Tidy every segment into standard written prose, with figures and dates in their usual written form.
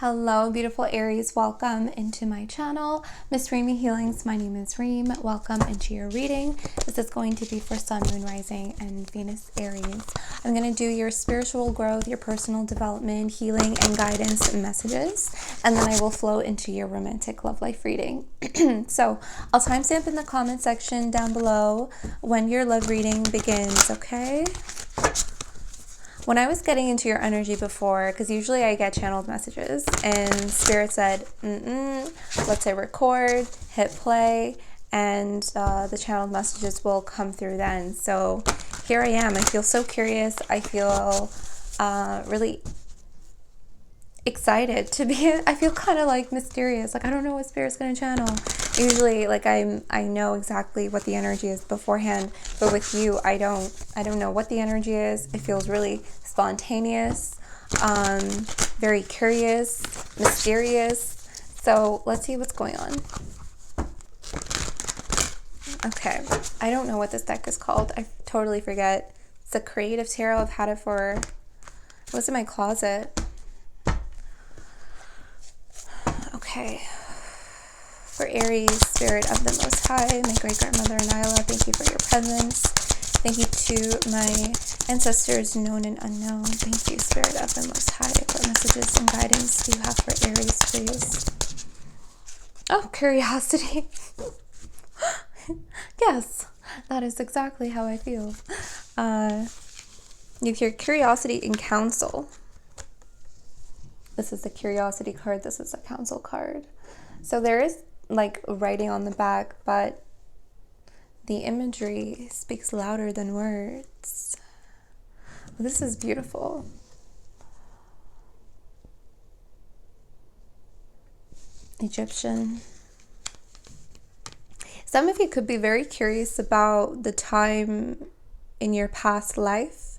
Hello, beautiful Aries. Welcome into my channel, Miss Reamy Healings. My name is Reem. Welcome into your reading. This is going to be for Sun, Moon, Rising, and Venus Aries. I'm going to do your spiritual growth, your personal development, healing, and guidance messages, and then I will flow into your romantic love life reading. So I'll timestamp in the comment section down below when your love reading begins, okay? When I was getting into your energy before, because usually I get channeled messages, and Spirit said, let's say record, hit play, and the channeled messages will come through then. So here I am. I feel so curious. I feel really excited to be. I feel kind of like mysterious. Like I don't know what Spirit's going to channel. Usually, like I know exactly what the energy is beforehand, but with you, I don't know what the energy is. It feels really spontaneous, very curious, mysterious. So let's see what's going on. Okay, I don't know what this deck is called. I totally forget. It's a creative tarot. I've had it for, it was in my closet. Okay. For Aries, Spirit of the Most High, my great-grandmother Nyla, thank you for your presence. Thank you to my ancestors, known and unknown. Thank you, Spirit of the Most High. What messages and guidance do you have for Aries, please? Oh, curiosity. Yes, that is exactly how I feel. You hear curiosity and counsel. This is the curiosity card. This is a counsel card. So there is like writing on the back, but the imagery speaks louder than words. This is beautiful. Egyptian. Some of you could be very curious about the time in your past life.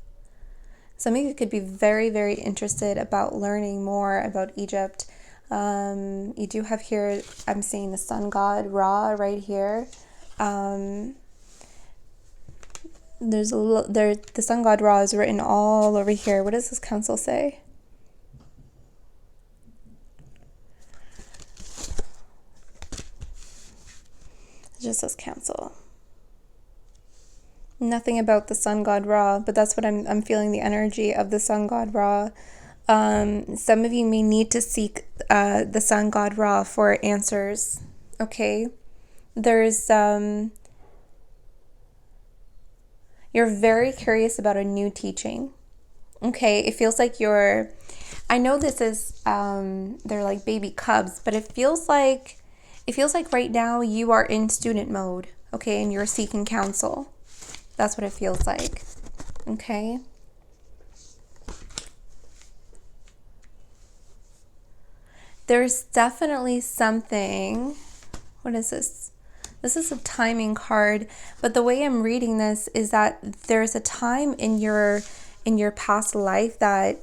Some of you could be very, very interested about learning more about Egypt. You do have here, I'm seeing the sun god Ra right here. The sun god Ra is written all over here. What does this council say? It just says council. Nothing about the sun god Ra, but that's what I'm feeling, the energy of the sun god Ra. Some of you may need to seek the sun god Ra for answers. Okay, there's you're very curious about a new teaching. Okay, it feels like you're, I know this is they're like baby cubs, but it feels like right now you are in student mode. Okay, and you're seeking counsel. That's what it feels like. Okay. There's definitely something. What is this? This is a timing card, but the way I'm reading this is that there's a time in your past life that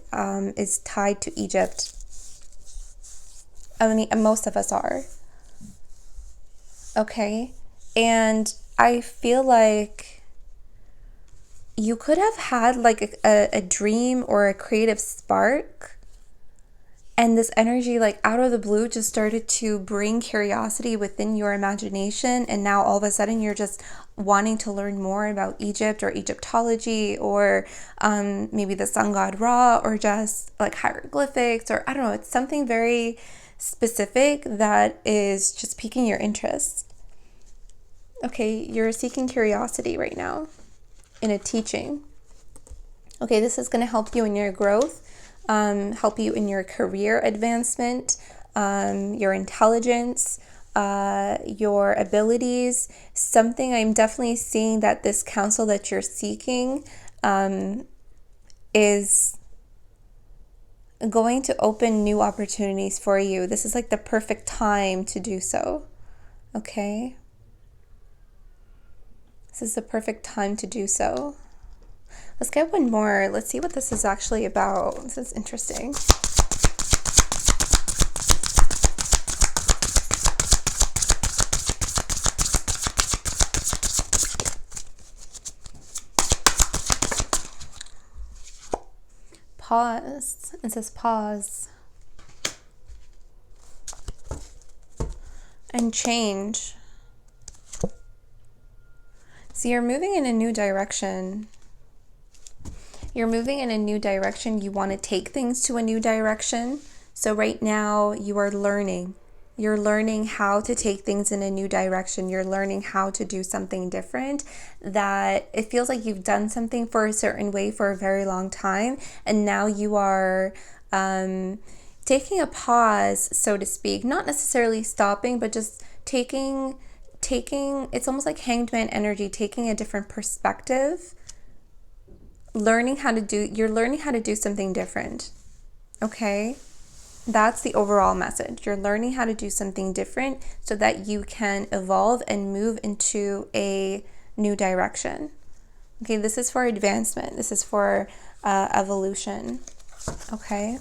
is tied to Egypt. I mean, most of us are. Okay, and I feel like you could have had like a dream or a creative spark, and this energy like out of the blue just started to bring curiosity within your imagination, and now all of a sudden you're just wanting to learn more about Egypt or Egyptology, or maybe the sun god Ra, or just like hieroglyphics, or I don't know, it's something very specific that is just piquing your interest. Okay, you're seeking curiosity right now in a teaching. Okay, this is going to help you in your growth, help you in your career advancement, your intelligence, your abilities. Something I'm definitely seeing that this counsel that you're seeking is going to open new opportunities for you. This is like the perfect time to do so. Okay? This is the perfect time to do so. Let's get one more. Let's see what this is actually about. This is interesting. Pause. It says pause. and change. So you're moving in a new direction. You're moving in a new direction. You want to take things to a new direction. So right now you are learning. You're learning how to take things in a new direction. You're learning how to do something different, that it feels like you've done something for a certain way for a very long time. And now you are taking a pause, so to speak, not necessarily stopping, but just taking, it's almost like hanged man energy, taking a different perspective, you're learning how to do something different. Okay? That's the overall message. You're learning how to do something different so that you can evolve and move into a new direction. Okay, this is for advancement. This is for evolution. Okay.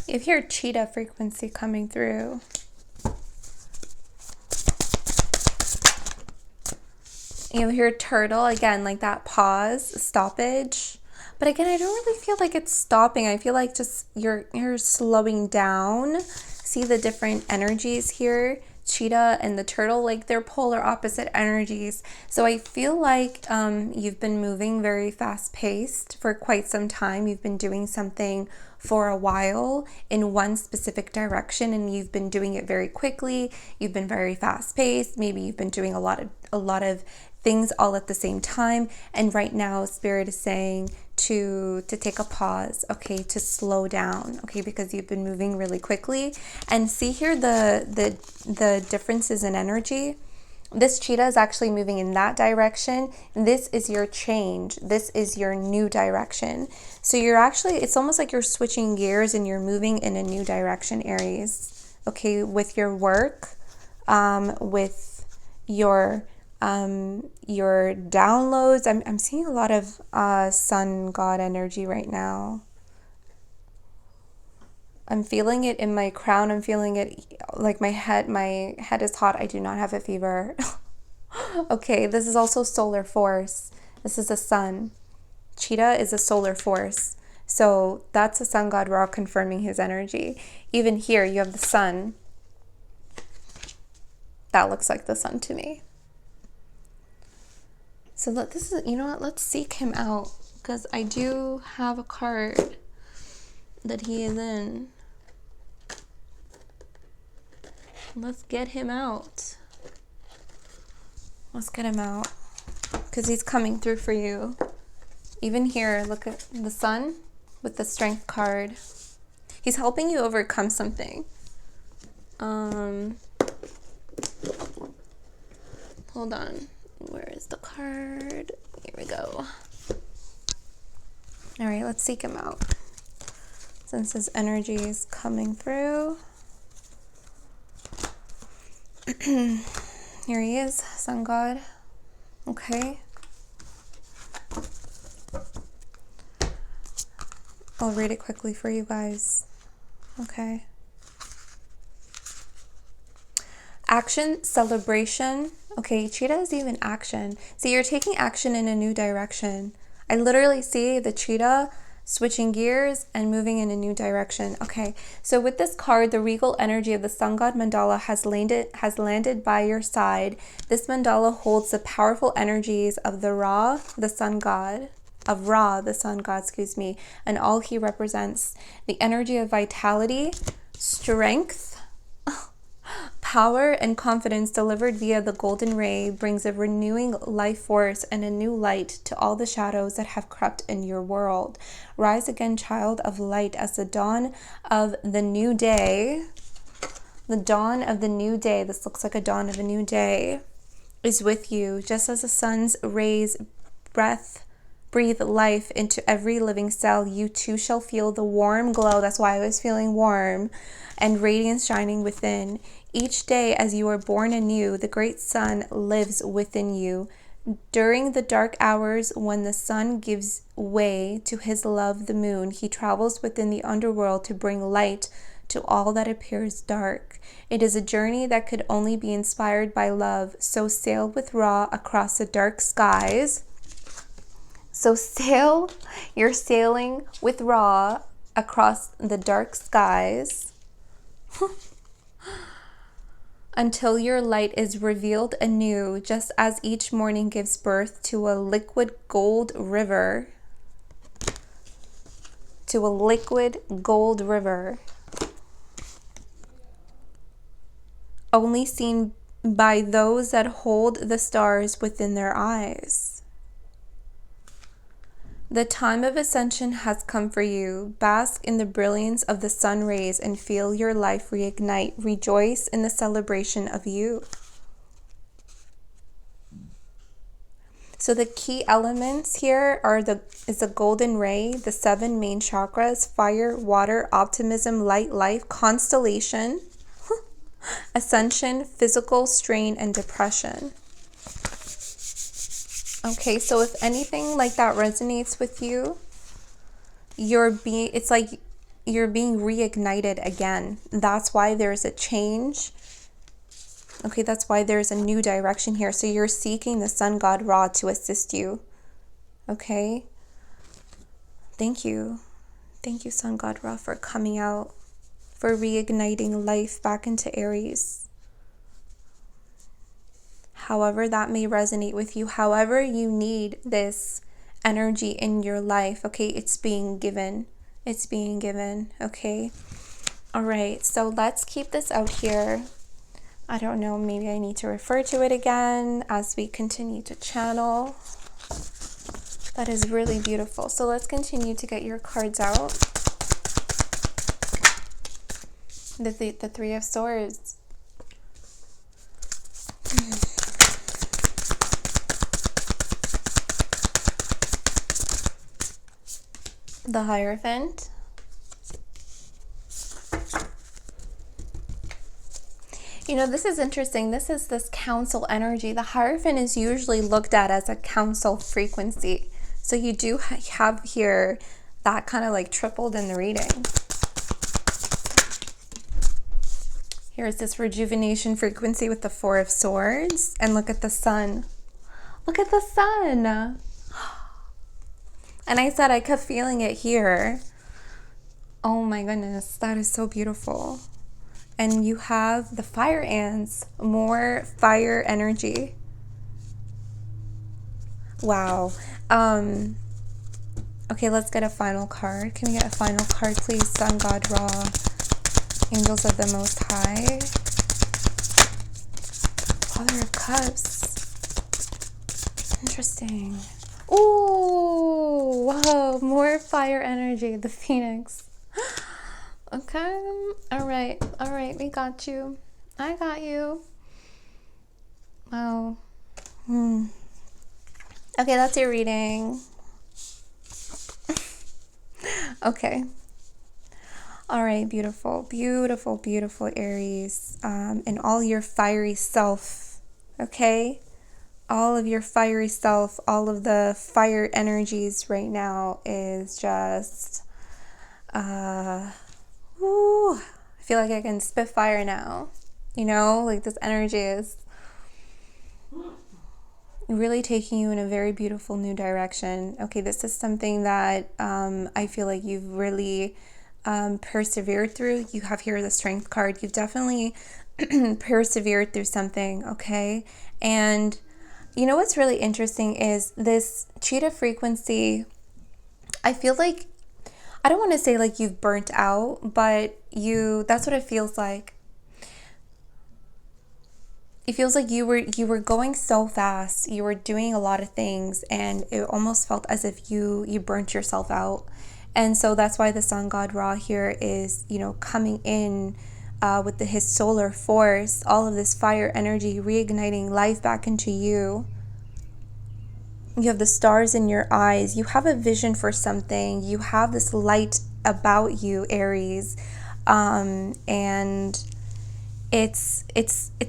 You hear cheetah frequency coming through. You hear turtle, again, like that pause, stoppage. But again, I don't really feel like it's stopping. I feel like just you're slowing down. See the different energies here? Cheetah and the turtle, like they're polar opposite energies. So I feel like you've been moving very fast paced for quite some time. You've been doing something for a while in one specific direction, and you've been doing it very quickly. You've been very fast paced. Maybe you've been doing a lot of things all at the same time. And right now Spirit is saying to take a pause, okay, to slow down, okay, because you've been moving really quickly. And see here the differences in energy. This cheetah is actually moving in that direction. This is your change. This is your new direction. So you're actually, it's almost like you're switching gears and you're moving in a new direction, Aries. Okay, with your work, with your downloads. I'm seeing a lot of sun god energy right now. I'm feeling it in my crown. I'm feeling it like my head is hot. I do not have a fever. Okay, this is also solar force. This is the sun. Cheetah is a solar force. So that's the sun god Ra confirming his energy. Even here you have the sun. That looks like the sun to me. So this is, you know what, let's seek him out, because I do have a card that he is in. Let's get him out. Let's get him out, because he's coming through for you. Even here, look at the sun with the strength card. He's helping you overcome something. Hold on. Where is the card? Here we go. All right, let's seek him out. Since his energy is coming through. Here he is, sun god. Okay. I'll read it quickly for you guys. Okay. Action, celebration. Okay, cheetah is even action. See, you're taking action in a new direction. I literally see the cheetah switching gears and moving in a new direction. Okay, so with this card, the regal energy of the sun god mandala has landed by your side. This mandala holds the powerful energies of the Ra, the sun god, excuse me, and all he represents. The energy of vitality, strength, power, and confidence delivered via the golden ray brings a renewing life force and a new light to all the shadows that have crept in your world. Rise again, child of light, as the dawn of the new day. The dawn of the new day, this looks like a dawn of a new day, is with you, just as the sun's rays breath breathe life into every living cell, you too shall feel the warm glow. That's why I was feeling warm, and radiance shining within. Each day as you are born anew, the great sun lives within you. During the dark hours when the sun gives way to his love, the moon, he travels within the underworld to bring light to all that appears dark. It is a journey that could only be inspired by love. So sail with Ra across the dark skies. You're sailing with Ra across the dark skies until your light is revealed anew, just as each morning gives birth to a liquid gold river. To a liquid gold river. Only seen by those that hold the stars within their eyes. The time of ascension has come for you. Bask in the brilliance of the sun rays and feel your life reignite. Rejoice in the celebration of you. So the key elements here are is the golden ray, the 7 main chakras: fire, water, optimism, light, life, constellation, ascension, physical, strain, and depression. Okay, so if anything like that resonates with you, it's like you're being reignited again. That's why there's a change. Okay, that's why there's a new direction here. So you're seeking the sun god Ra to assist you. Okay? Thank you. Thank you, sun god Ra, for coming out, for reigniting life back into Aries. However that may resonate with you, however you need this energy in your life, okay, it's being given. It's being given, okay? All right, so let's keep this out here. I don't know, maybe I need to refer to it again as we continue to channel. That is really beautiful. So let's continue to get your cards out. The Three of Swords. The Hierophant. You know, this is interesting. This is this council energy. The Hierophant is usually looked at as a council frequency. So you do have here that kind of like tripled in the reading. Here's this rejuvenation frequency with the Four of Swords. And look at the sun. Look at the sun. And I said I kept feeling it here. Oh my goodness, that is so beautiful. And you have the fire ants, more fire energy. Wow. Okay, let's get a final card. Can we get a final card, please? Sun God Ra, Angels of the Most High. Father of Cups. Interesting. Ooh, wow, more fire energy, the Phoenix. Okay, all right, we got you. I got you. Wow. Okay, that's your reading. Okay. All right, beautiful, beautiful, beautiful Aries, and all your fiery self, okay? All of your fiery self, all of the fire energies right now is just, I feel like I can spit fire now, you know, like this energy is really taking you in a very beautiful new direction. Okay, this is something that I feel like you've really persevered through. You have here the Strength card. You've definitely persevered through something, okay? And you know what's really interesting is this cheetah frequency. I feel like, I don't want to say like you've burnt out, but that's what it feels like. It feels like you were going so fast. You were doing a lot of things and it almost felt as if you burnt yourself out. And so that's why the Sun God Ra here is, you know, coming in with his solar force, all of this fire energy, reigniting life back into you. You have the stars in your eyes. You have a vision for something. You have this light about you, Aries. And it's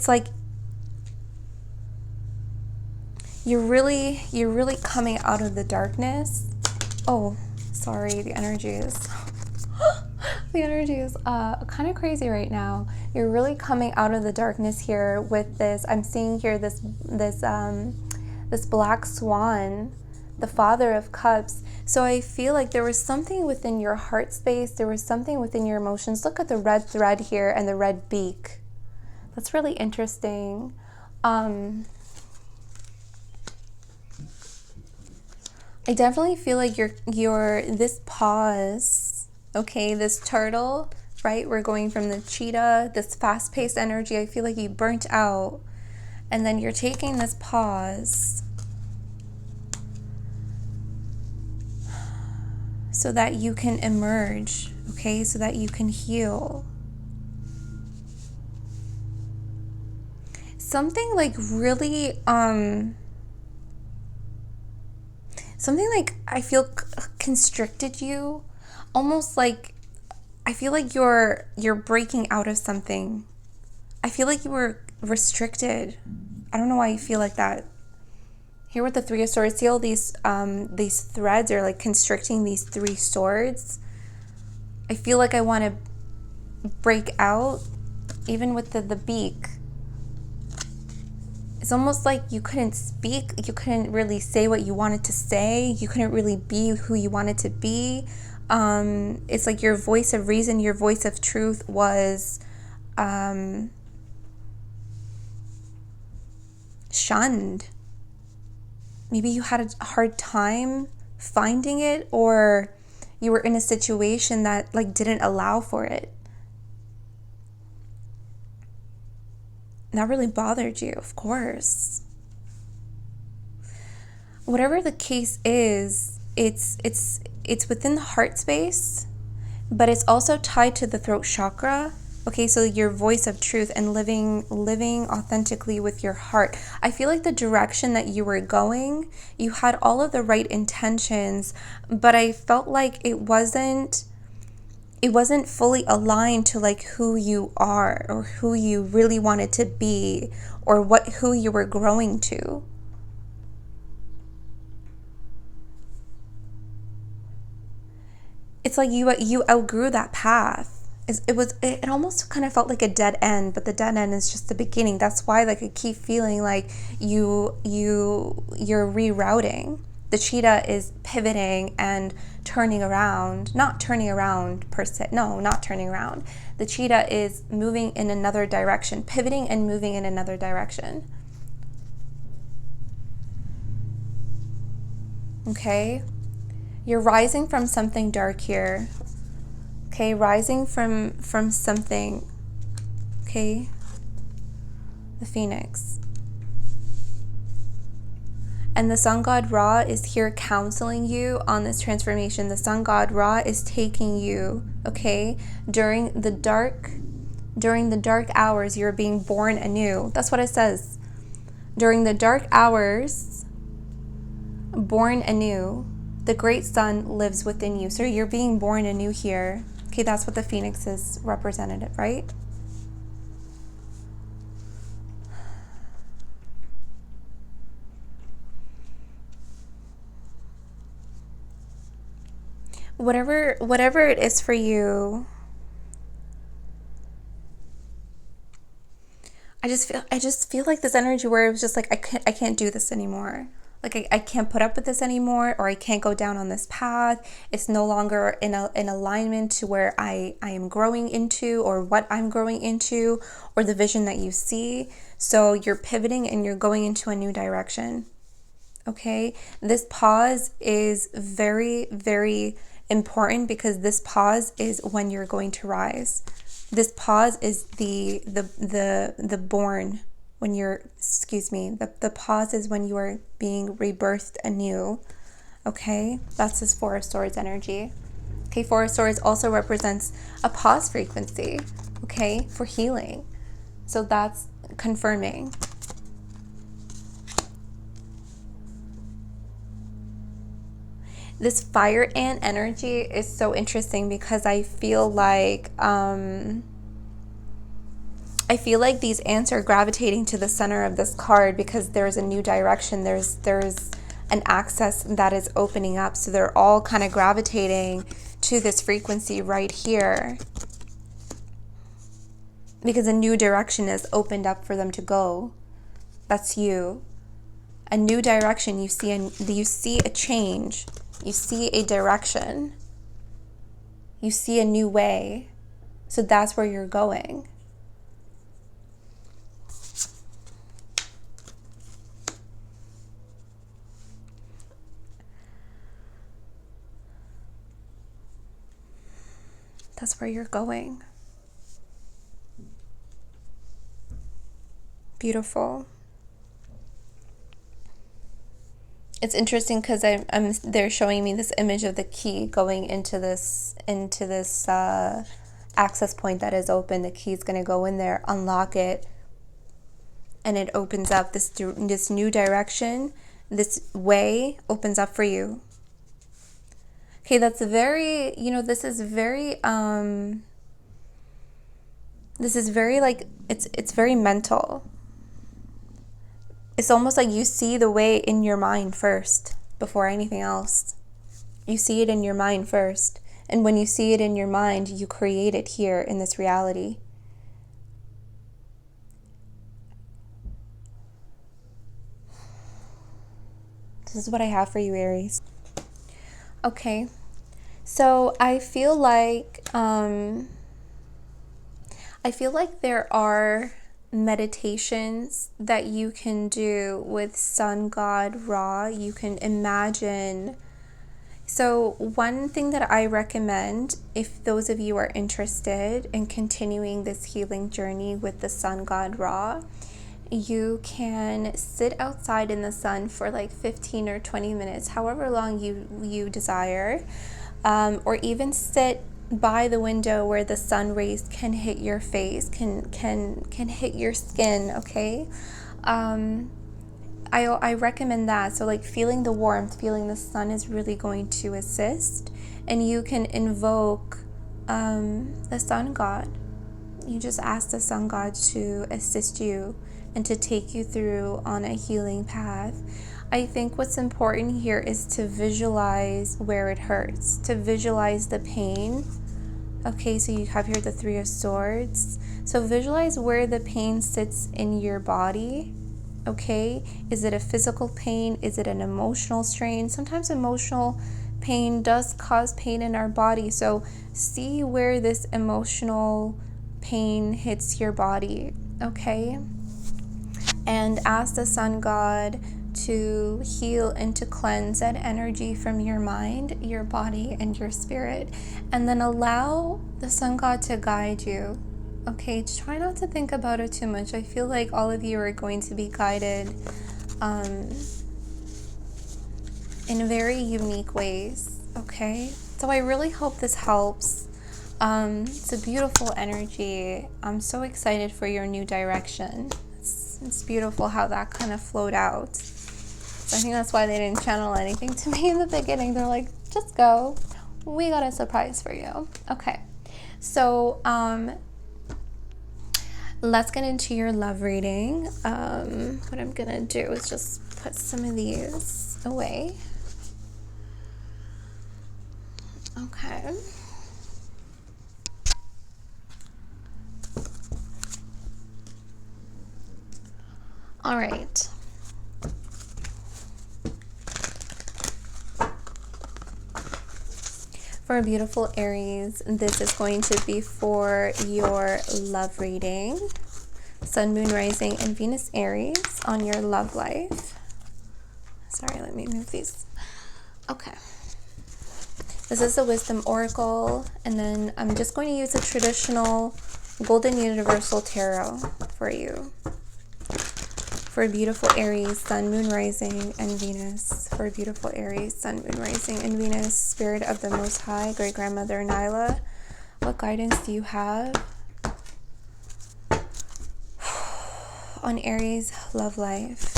like you're really coming out of the darkness. Oh, sorry, the energy is the energy is kind of crazy right now. You're really coming out of the darkness here with this. I'm seeing here this black swan, the Father of Cups. So I feel like there was something within your heart space. There was something within your emotions. Look at the red thread here and the red beak. That's really interesting. I definitely feel like you're this pause, okay, this turtle, right? We're going from the cheetah, this fast-paced energy. I feel like you burnt out, and then you're taking this pause so that you can emerge, okay, so that you can heal. Something like really, something like I feel constricted you, almost like I feel like you're breaking out of something. I feel like you were restricted. I don't know why you feel like that. Here with the Three of Swords, see all these threads are like constricting these three swords. I feel like I want to break out, even with the beak. It's almost like you couldn't speak. You couldn't really say what you wanted to say. You couldn't really be who you wanted to be. It's like your voice of reason, your voice of truth was shunned. Maybe you had a hard time finding it, or you were in a situation that like didn't allow for it. That really bothered you, of course. Whatever the case is, it's within the heart space, but it's also tied to the throat chakra. Okay, so your voice of truth and living authentically with your heart. I feel like the direction that you were going, you had all of the right intentions, but I felt like it wasn't fully aligned to like who you are or who you really wanted to be or who you were growing to. It's like you outgrew that path. It almost kind of felt like a dead end, but the dead end is just the beginning. That's why like I keep feeling like you're rerouting. The cheetah is pivoting and turning around, not turning around per se. No, not turning around. The cheetah is moving in another direction, pivoting and moving in another direction. Okay? You're rising from something dark here. Okay, rising from something. Okay? The Phoenix. And the sun god Ra is here counseling you on this transformation. The sun god Ra is taking you, okay, during the dark hours, you're being born anew. That's what it says. During the dark hours, born anew, the great sun lives within you. So you're being born anew here. Okay, that's what the Phoenix is representative, right? Whatever it is for you, I just feel like this energy where it was just like I can't do this anymore. Like I can't put up with this anymore, or I can't go down on this path. It's no longer in alignment to where I am growing into, or what I'm growing into, or the vision that you see. So you're pivoting and you're going into a new direction. Okay? This pause is very, very important, because this pause is when you're going to rise. This pause is the born when you're, the pause is when you are being rebirthed anew. Okay, that's this Four of Swords energy. Okay, Four of Swords also represents a pause frequency, okay, for healing. So that's confirming. This fire ant energy is so interesting because I feel like these ants are gravitating to the center of this card because there's a new direction. There's an access that is opening up. So they're all kind of gravitating to this frequency right here because a new direction is opened up for them to go. That's you. A new direction. You see a change. You see a direction. You see a new way. So that's where you're going. That's where you're going. Beautiful. It's interesting because they're showing me this image of the key going into this access point that is open. The key is going to go in there, unlock it, and it opens up this new direction. This way opens up for you. Okay, that's very, this is very like, it's very mental. It's almost like you see the way in your mind first before anything else. You see it in your mind first. And when you see it in your mind, you create it here in this reality. This is what I have for you, Aries. Okay. So I feel like there are meditations that you can do with Sun God Ra. You can imagine. So one thing that I recommend, if those of you are interested in continuing this healing journey with the Sun God Ra, you can sit outside in the sun for like 15 or 20 minutes, however long you desire, or even sit by the window where the sun rays can hit your face, can hit your skin, okay? I recommend that. So like feeling the warmth, feeling the sun is really going to assist. And you can invoke the sun god. You just ask the sun god to assist you and to take you through on a healing path. I think what's important here is to visualize where it hurts, to visualize the pain. Okay, so you have here the Three of Swords. So visualize where the pain sits in your body. Okay, is it a physical pain? Is it an emotional strain? Sometimes emotional pain does cause pain in our body. So see where this emotional pain hits your body, okay? And ask the sun god to heal and to cleanse that energy from your mind, your body, and your spirit. And then allow the sun god to guide you. Okay, try not to think about it too much. I feel like all of you are going to be guided in very unique ways, okay? So I really hope this helps. It's a beautiful energy. I'm so excited for your new direction. It's beautiful how that kind of flowed out. So I think that's why they didn't channel anything to me in the beginning. They're like, just go. We got a surprise for you. Okay, so let's get into your love reading. What I'm gonna do is just put some of these away. Okay. All right. For a beautiful Aries, this is going to be for your love reading. Sun, Moon, Rising, and Venus Aries on your love life. Sorry, let me move these. Okay. This is the Wisdom Oracle, and then I'm just going to use a traditional Golden Universal Tarot for you. For a beautiful Aries, Sun, Moon, Rising, and Venus. For a beautiful Aries, Sun, Moon, Rising, and Venus. Spirit of the Most High, Great Grandmother Nyla, what guidance do you have on Aries' love life?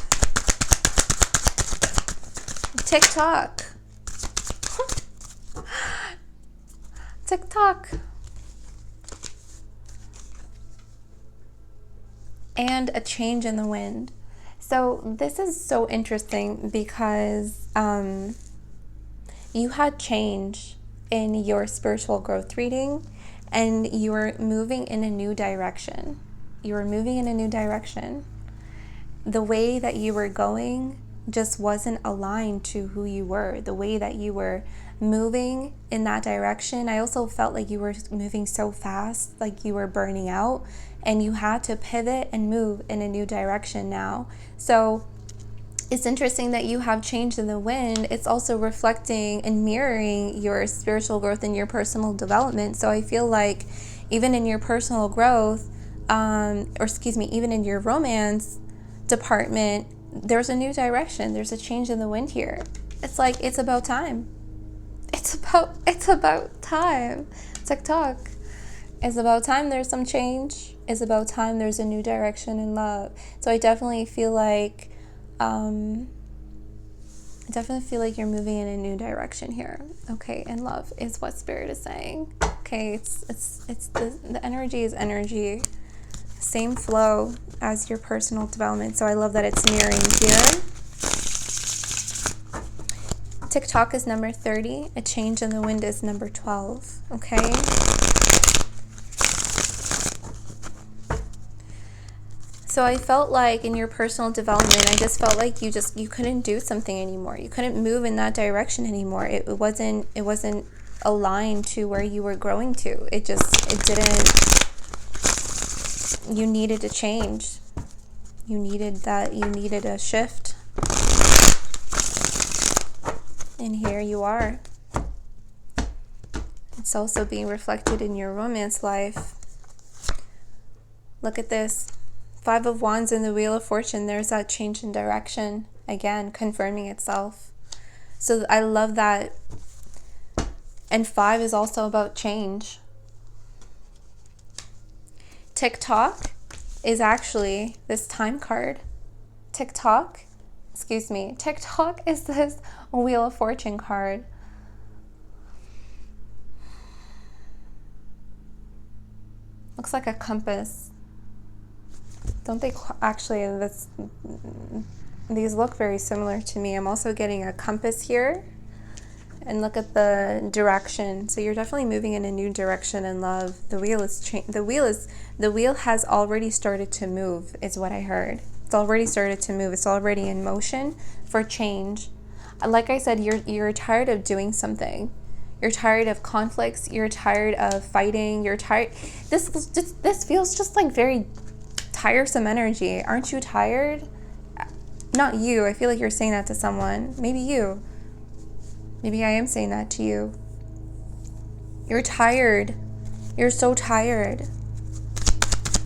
TikTok. TikTok. And a change in the wind. So this is so interesting because you had change in your spiritual growth reading, and you were moving in a new direction. You were moving in a new direction. The way that you were going just wasn't aligned to who you were. The way that you were moving in that direction, I also felt like you were moving so fast, like you were burning out, and you had to pivot and move in a new direction now. So it's interesting that you have change in the wind. It's also reflecting and mirroring your spiritual growth and your personal development. So I feel like even in your personal growth, even in your romance department, there's a new direction. There's a change in the wind here. It's like, it's about time. It's about time. TikTok. It's about time there's some change. It's about time there's a new direction in love. So I definitely feel like you're moving in a new direction here. Okay, and love is what Spirit is saying. Okay, it's the energy is energy. Same flow as your personal development. So I love that it's mirroring here. TikTok is number 30. A change in the wind is number 12. Okay. So I felt like in your personal development, I just felt like you couldn't do something anymore. You couldn't move in that direction anymore. It wasn't aligned to where you were growing to. It didn't. You needed to change. You needed a shift. And here you are. It's also being reflected in your romance life. Look at this. 5 of Wands in the Wheel of Fortune. There's that change in direction. Again, confirming itself. So I love that. And 5 is also about change. TikTok is actually this time card. TikTok is this Wheel of Fortune card. Looks like a compass. Don't they actually, these look very similar to me. I'm also getting a compass here. And look at the direction. So you're definitely moving in a new direction in love. The wheel has already started to move, is what I heard. It's already started to move. It's already in motion for change. Like I said, you're tired of doing something. You're tired of conflicts. You're tired of fighting. You're tired. This feels just like very tiresome energy. Aren't you tired? Not you. I feel like you're saying that to someone. Maybe you. Maybe I am saying that to you. You're tired. You're so tired.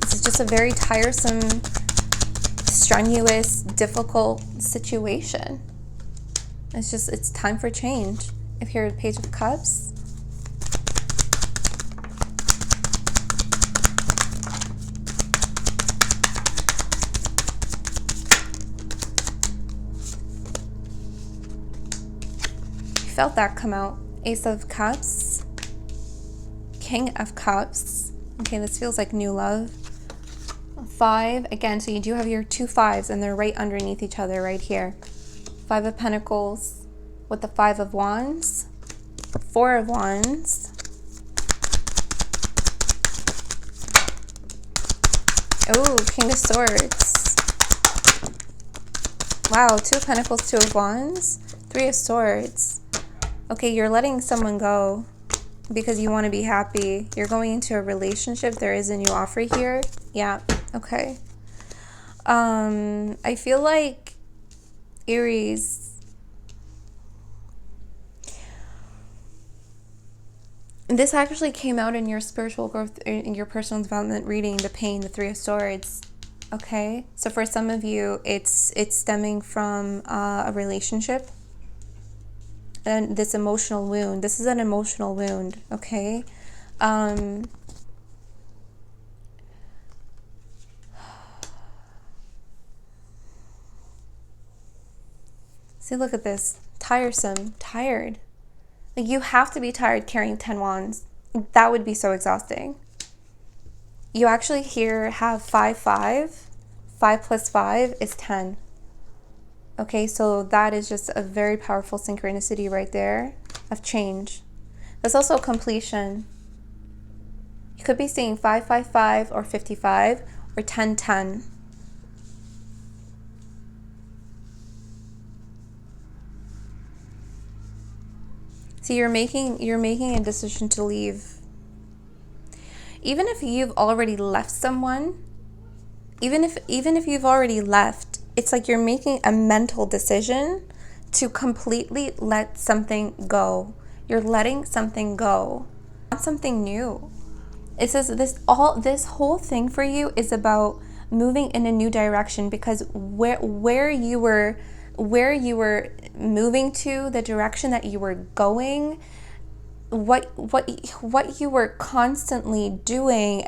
This is just a very tiresome, strenuous, difficult situation. It's time for change. If you're a Page of Cups, felt that come out. Ace of Cups, King of Cups. Okay, this feels like new love. 5, again, so you do have your 2 5s and they're right underneath each other right here. 5 of Pentacles with the 5 of Wands, 4 of Wands. Oh, King of Swords. Wow, 2 of Pentacles, 2 of Wands, 3 of Swords. Okay, you're letting someone go because you want to be happy. You're going into a relationship. There is a new offer here. Yeah, okay. I feel like Aries, this actually came out in your spiritual growth, in your personal development reading, the pain, the 3 of Swords. Okay, so for some of you, it's stemming from a relationship. And this emotional wound. This is an emotional wound, okay? See, look at this. Tiresome. Tired. Like, you have to be tired carrying 10 wands. that would be so exhausting. You actually here have 5, 5. 5 plus 5 is 10. Okay, so that is just a very powerful synchronicity right there of change. There's also completion. You could be seeing 5, 5, 5 or 55 or 10, 10. So you're making a decision to leave. Even if you've already left someone, even if you've already left, it's like you're making a mental decision to completely let something go. You're letting something go. Something new. It says this whole thing for you is about moving in a new direction, because where you were moving to, the direction that you were going, what you were constantly doing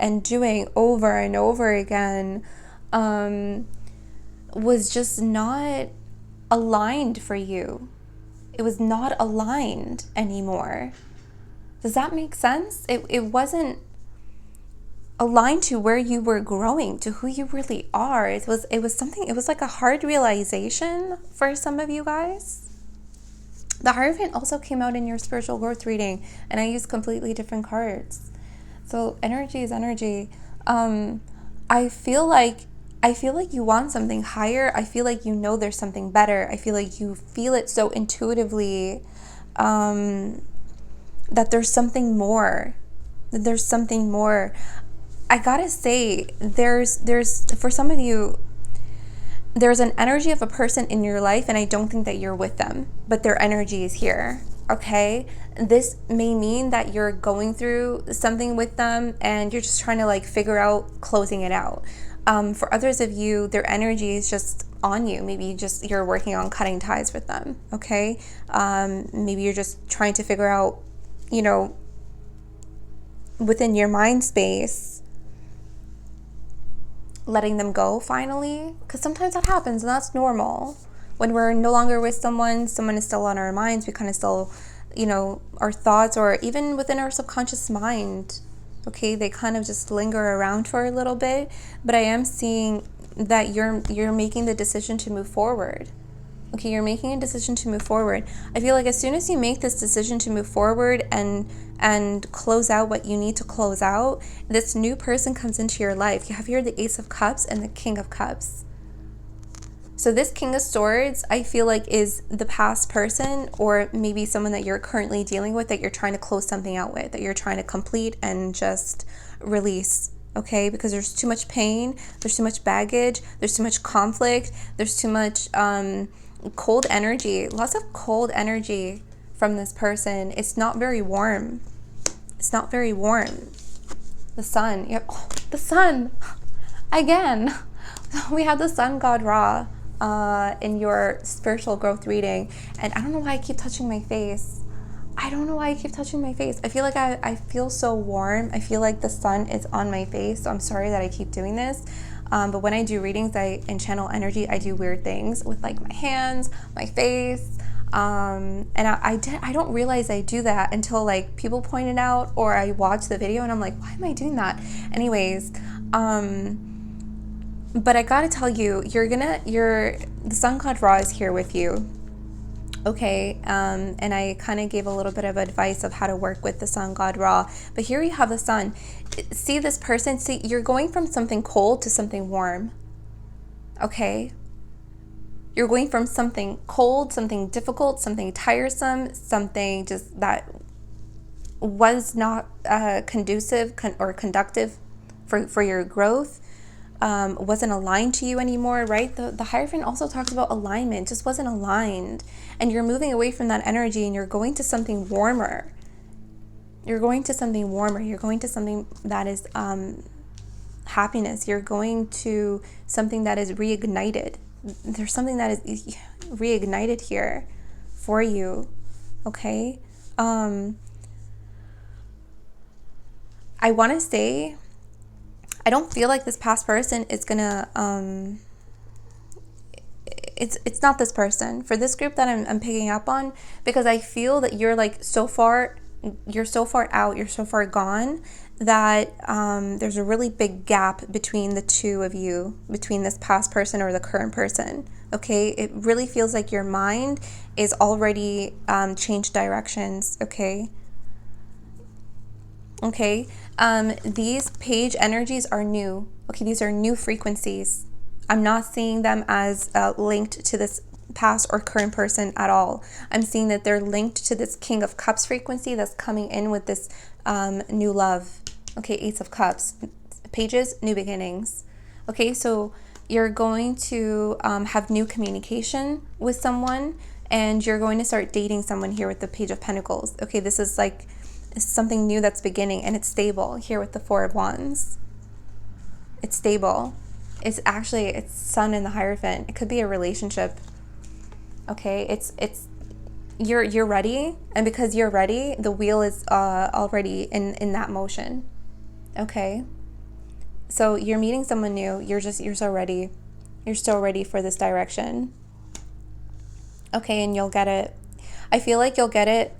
over and over again, was just not aligned for you. It was not aligned anymore. Does that make sense? It wasn't aligned to where you were growing, to who you really are. It was like a hard realization for some of you guys. The Hierophant also came out in your spiritual growth reading, and I used completely different cards. So energy is energy. I feel like you want something higher. I feel like you know there's something better. I feel like you feel it so intuitively, that there's something more. There's something more. I gotta say, there's for some of you, there's an energy of a person in your life, and I don't think that you're with them, but their energy is here. Okay, this may mean that you're going through something with them and you're just trying to like figure out closing it out. For others of you, their energy is just on you. Maybe you're working on cutting ties with them. Okay, maybe you're just trying to figure out, within your mind space, letting them go finally, because sometimes that happens, and that's normal. When we're no longer with someone is still on our minds. We kind of still, our thoughts, or even within our subconscious mind, okay, they kind of just linger around for a little bit. But I am seeing that you're making the decision to move forward. Okay, you're making a decision to move forward. I feel like as soon as you make this decision to move forward and close out what you need to close out, this new person comes into your life. You have here the Ace of Cups and the King of Cups. So this King of Swords, I feel like, is the past person, or maybe someone that you're currently dealing with, that you're trying to close something out with, that you're trying to complete and just release. Okay, because there's too much pain, there's too much baggage, there's too much conflict, there's too much cold energy, lots of cold energy from this person. It's not very warm. It's not very warm. The Sun. Yep. Oh, the Sun. Again. We had the Sun God Ra in your spiritual growth reading. And I don't know why I keep touching my face. I feel like I feel so warm. I feel like the sun is on my face. So I'm sorry that I keep doing this. But when I do readings and channel energy, I do weird things with like my hands, my face. And I don't realize I do that until like people point it out, or I watch the video and I'm like, why am I doing that? Anyways, but I gotta tell you, the Sun God Ra is here with you. Okay, and I kind of gave a little bit of advice of how to work with the Sun God Ra, but here you have the Sun. See this person, you're going from something cold to something warm. Okay, you're going from something cold, something difficult, something tiresome, something just that was not conducive or conductive for your growth, wasn't aligned to you anymore, right? The Hierophant also talks about alignment, just wasn't aligned. And you're moving away from that energy and you're going to something warmer. You're going to something that is happiness. You're going to something that is reignited. There's something that is reignited here for you, okay? I want to say, I don't feel like this past person is gonna, it's not this person. For this group that I'm picking up on, because I feel that you're like so far you're so far out, you're so far gone that there's a really big gap between the two of you, between this past person or the current person. Okay, it really feels like your mind is already changed directions. Okay. Okay, these page energies are new. Okay, these are new frequencies. I'm not seeing them as linked to this past or current person at all. I'm seeing that they're linked to this King of Cups frequency that's coming in with this new love. Okay, Ace of Cups. Pages, new beginnings. Okay, so you're going to have new communication with someone, and you're going to start dating someone here with the Page of Pentacles. Okay, this is like something new that's beginning, and it's stable here with the Four of Wands. It's stable. It's Sun in the Hierophant. It could be a relationship. Okay, you're ready, and because you're ready, the wheel is already in that motion. Okay, so you're meeting someone new. You're so ready. You're so ready for this direction. Okay, and you'll get it. I feel like you'll get it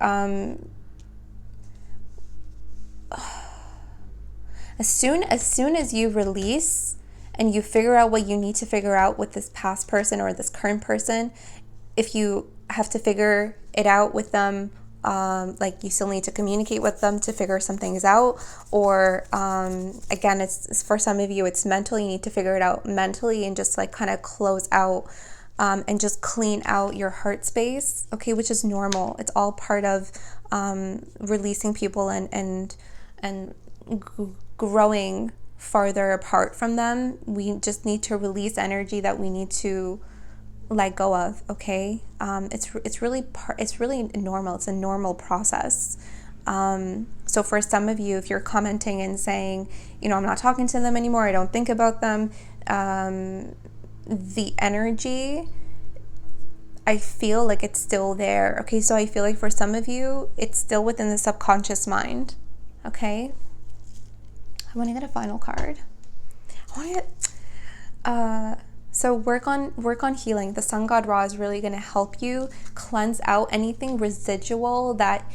as soon as you release and you figure out what you need to figure out with this past person or this current person. If you have to figure it out with them, like you still need to communicate with them to figure some things out, or again, it's for some of you, it's mental. You need to figure it out mentally and just like kind of close out and just clean out your heart space. Okay, which is normal. It's all part of releasing people and growing farther apart from them. We just need to release energy that we need to let go of. Okay, it's really normal. It's a normal process. So for some of you, if you're commenting and saying, I'm not talking to them anymore, I don't think about them, the energy, I feel like it's still there. Okay, so I feel like for some of you, it's still within the subconscious mind. Okay, I want to get a final card. So work on healing. The Sun God Ra is really going to help you cleanse out anything residual that,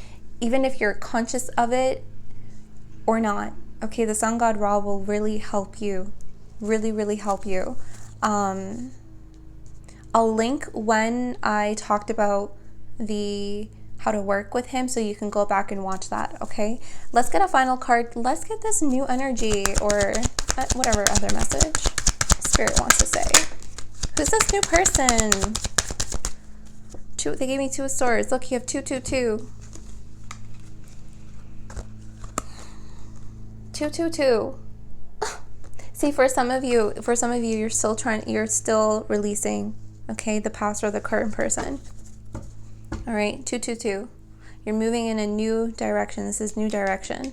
even if you're conscious of it or not, okay, the Sun God Ra will really help you, really help you. I'll link when I talked about how to work with him, so you can go back and watch that. Okay, let's get a final card. Let's get this new energy, or whatever other message Spirit wants to say. Who's this new person? They gave me 2 of Swords. Look, you have 2, 2, 2. 2, 2, 2. See, for some of you, you're still releasing, okay, the past or the current person. All right, 2, 2, 2. You're moving in a new direction. This is new direction.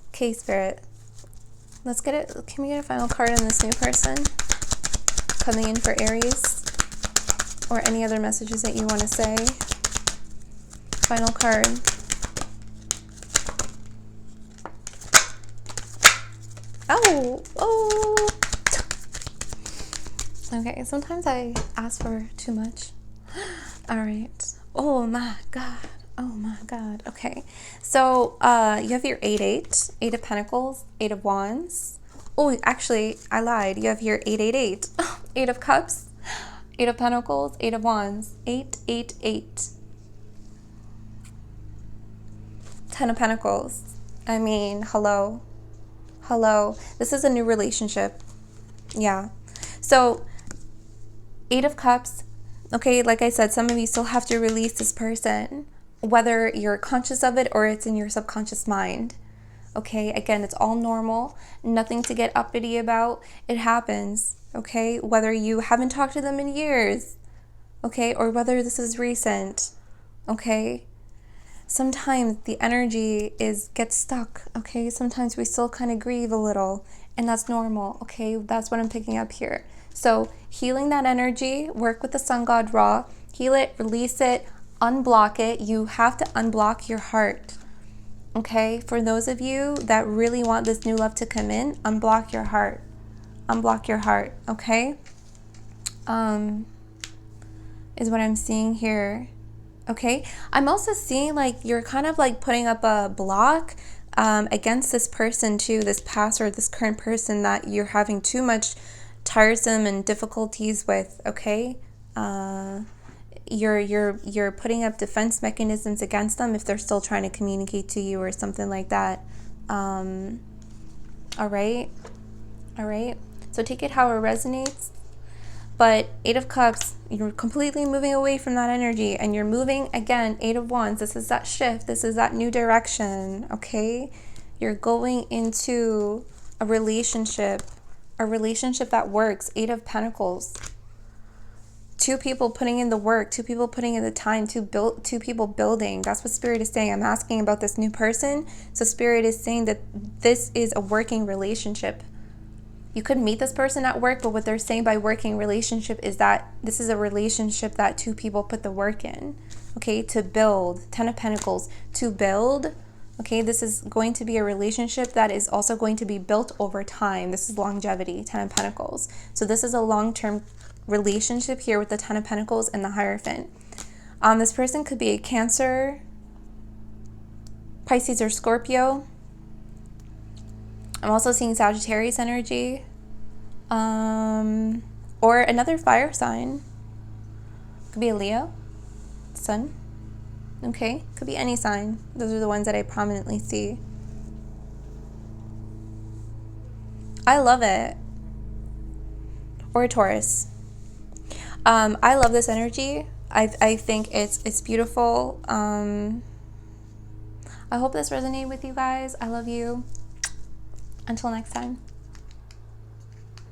Okay, Spirit. Let's get it. Can we get a final card on this new person coming in for Aries, or any other messages that you want to say? Final card. Oh. Okay, sometimes I ask for too much. All right. Oh my God. Okay. So you have your 8 of Pentacles, 8 of Wands. Oh, actually, I lied. You have your 8. 8 of Cups, 8 of Pentacles, 8 of Wands, 8. 10 of Pentacles. I mean, hello. This is a new relationship. Yeah. So 8 of Cups. Okay, like I said, some of you still have to release this person, whether you're conscious of it or it's in your subconscious mind. Okay, again, it's all normal. Nothing to get uppity about. It happens. Okay, whether you haven't talked to them in years, okay, or whether this is recent. Okay, sometimes the energy gets stuck. Okay, sometimes we still kind of grieve a little, and that's normal. Okay, that's what I'm picking up here. So healing that energy, work with the Sun God Ra, heal it, release it, unblock it. You have to unblock your heart. Okay, for those of you that really want this new love to come in, unblock your heart. Unblock your heart, okay? Is what I'm seeing here. Okay, I'm also seeing like you're kind of like putting up a block against this person too, this past or this current person that you're having too much tiresome and difficulties with. Okay, you're putting up defense mechanisms against them if they're still trying to communicate to you or something like that. All right, all right. So take it how it resonates. But Eight of Cups, you're completely moving away from that energy and you're moving again. Eight of Wands, this is that shift. This is that new direction, okay? You're going into a relationship that works. Eight of Pentacles. Two people putting in the work, two people putting in the time, two people building. That's what Spirit is saying. I'm asking about this new person. So Spirit is saying that this is a working relationship. You could meet this person at work, but what they're saying by working relationship is that this is a relationship that two people put the work in, okay, to build. Ten of Pentacles, to build, okay, this is going to be a relationship that is also going to be built over time. This is longevity, Ten of Pentacles. So this is a long-term relationship here with the Ten of Pentacles and the Hierophant. This person could be a Cancer, Pisces, or Scorpio. I'm also seeing Sagittarius energy, or another fire sign. Could be a Leo, Sun. Okay, could be any sign. Those are the ones that I prominently see. I love it. Or a Taurus. I love this energy. I think it's beautiful. I hope this resonated with you guys. I love you. Until next time.